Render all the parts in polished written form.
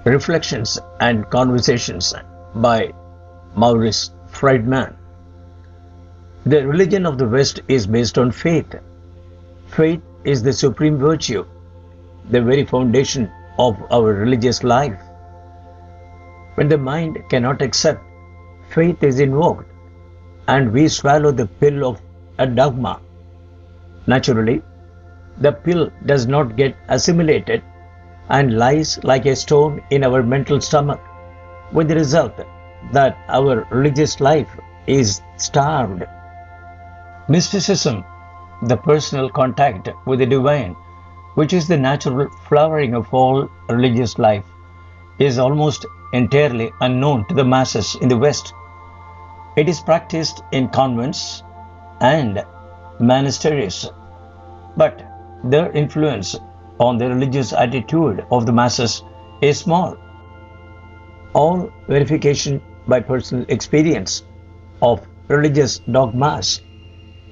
Reflections and Conversations by Maurice Frydman. The religion of the West is based on faith. Faith is the supreme virtue, the very foundation of our religious life. When the mind cannot accept, faith is invoked, and we swallow the pill of a dogma. Naturally, the pill does not get assimilated and lies like a stone in our mental stomach, with the result that our religious life is starved. Mysticism, the personal contact with the divine, which is the natural flowering of all religious life, is almost entirely unknown to the masses in the West. It is practiced in convents and monasteries, but their influence on the religious attitude of the masses is small. All verification by personal experience of religious dogmas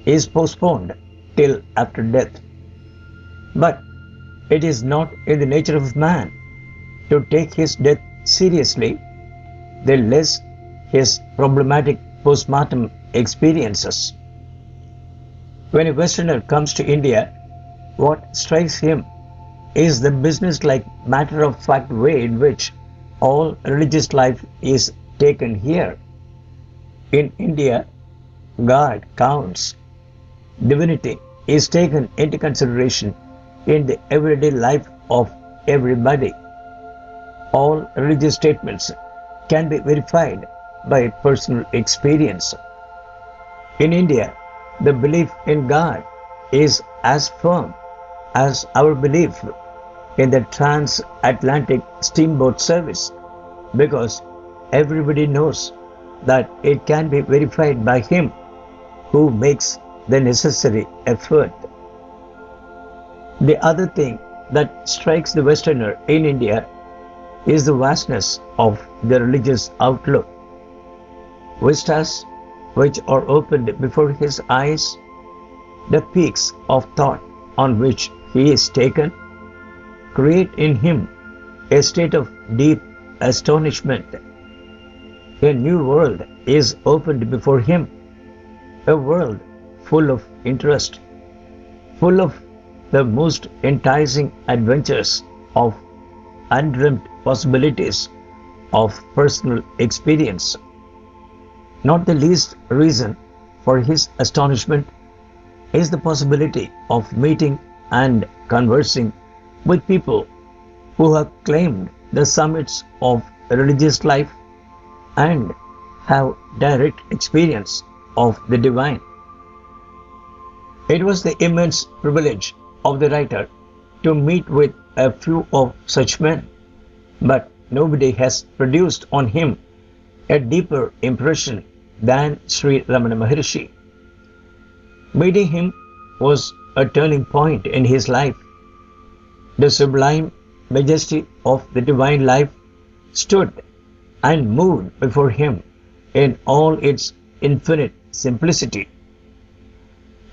is postponed till after death. But it is not in the nature of man to take his death seriously, the less his problematic postmortem experiences. When a Westerner comes to India, what strikes him is the business-like matter-of-fact way in which all religious life is taken here. In India, God counts. Divinity is taken into consideration in the everyday life of everybody. All religious statements can be verified by personal experience. In India, the belief in God is as firm as our belief in the transatlantic steamboat service, because everybody knows that it can be verified by him who makes the necessary effort. The other thing that strikes the Westerner in India is the vastness of the religious outlook. Vistas which are opened before his eyes, the peaks of thought on which he is taken, create in him a state of deep astonishment. A new world is opened before him, a world full of interest, full of the most enticing adventures of undreamt possibilities of personal experience. Not the least reason for his astonishment is the possibility of meeting and conversing with people who have claimed the summits of religious life and have direct experience of the divine. It was the immense privilege of the writer to meet with a few of such men, but nobody has produced on him a deeper impression than Sri Ramana Maharshi. Meeting him was a turning point in his life. The sublime majesty of the divine life stood and moved before him in all its infinite simplicity.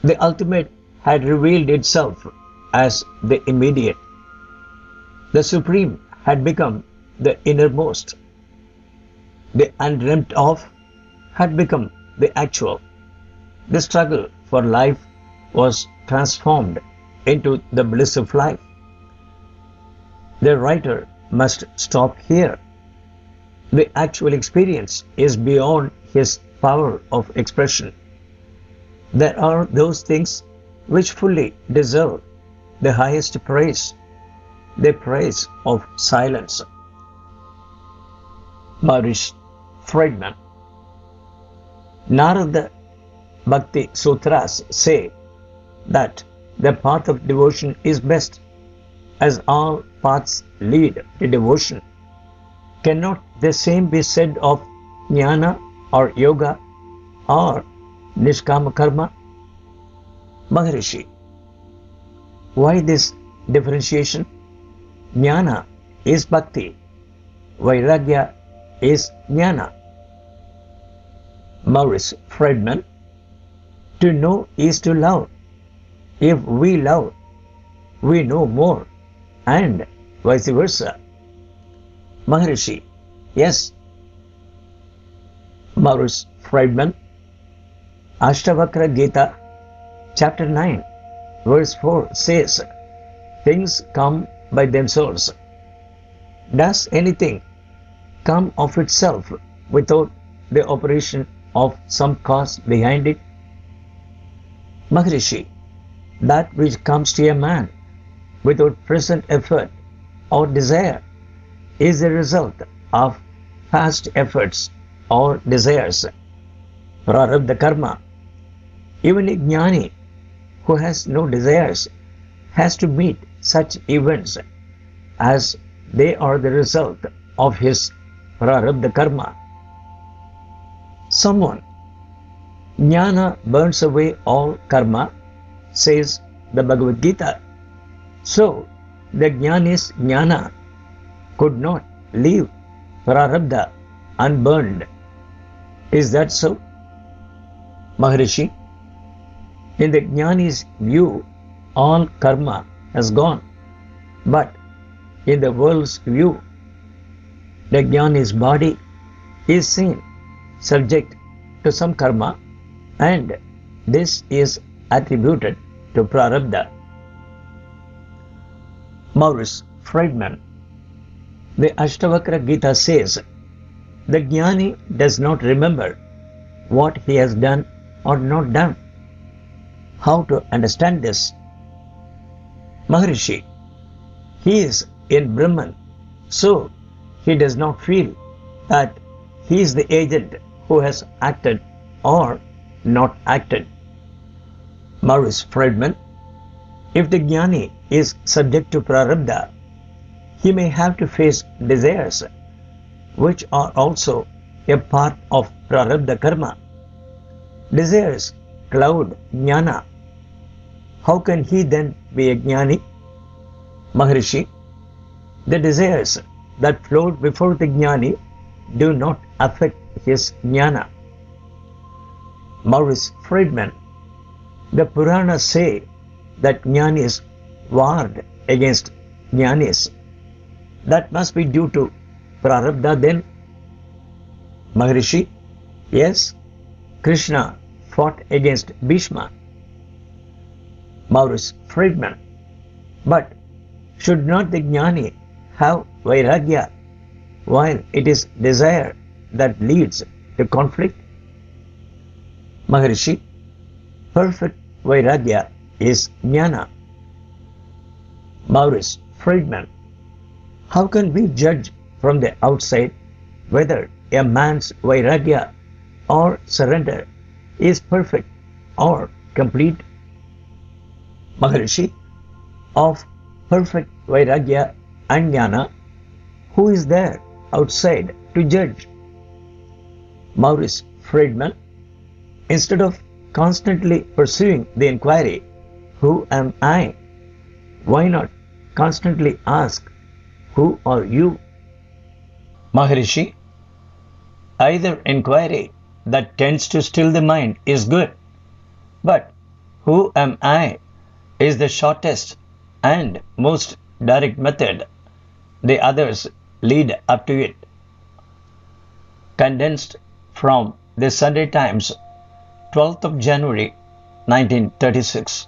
The ultimate had revealed itself as the immediate. The supreme had become the innermost. The undreamt of had become the actual. The struggle for life was transformed into the bliss of life. The writer must stop here. The actual experience is beyond his power of expression. There are those things which fully deserve the highest praise, the praise of silence. Maurice Frydman. Narada Bhakti Sutras say that the path of devotion is best, as all paths lead to devotion. Cannot the same be said of jnana or yoga or nishkama karma? Maharishi. Why this differentiation? Jnana is bhakti, vairagya is jnana. Maurice Frydman. To know is to love. If we love, we know more, and vice versa. Maharishi, yes. Maurice Frydman, Ashtavakra Gita, chapter 9, verse 4 says, things come by themselves. Does anything come of itself without the operation of some cause behind it? Maharishi, that which comes to a man without present effort or desire is the result of past efforts or desires. Prarabdha karma. Even a jnani who has no desires has to meet such events as they are the result of his prarabdha karma. Someone, jnana burns away all karma, says the Bhagavad Gita. So, the jnani's jnana could not leave prarabdha unburned. Is that so? Maharishi, in the jnani's view, all karma has gone. But in the world's view, the jnani's body is seen subject to some karma, and this is attributed to prarabdha. Maurice Frydman, the Ashtavakra Gita says, the jnani does not remember what he has done or not done. How to understand this? Maharishi, he is in Brahman, so he does not feel that he is the agent who has acted or not acted. Maurice Frydman, if the jnani is subject to prarabdha, he may have to face desires, which are also a part of prarabdha karma. Desires cloud jnana. How can he then be a jnani? Maharishi, the desires that flowed before the jnani do not affect his jnana. Maurice Frydman, the Puranas say that jnanis warred against jnanis. That must be due to prarabdha then? Maharishi, yes, Krishna fought against Bhishma. Maurice Frydman, but should not the jnani have vairagya while it is desire that leads to conflict? Maharishi, perfect vairagya is jnana. Maurice Frydman, how can we judge from the outside whether a man's vairagya or surrender is perfect or complete? Maharishi, of perfect vairagya and jnana, who is there outside to judge? Maurice Frydman, instead of constantly pursuing the inquiry, who am I? Why not constantly ask, who are you? Maharishi, either inquiry that tends to still the mind is good, but who am I is the shortest and most direct method. The others lead up to it. Condensed from the Sunday Times, 12th of January, 1936.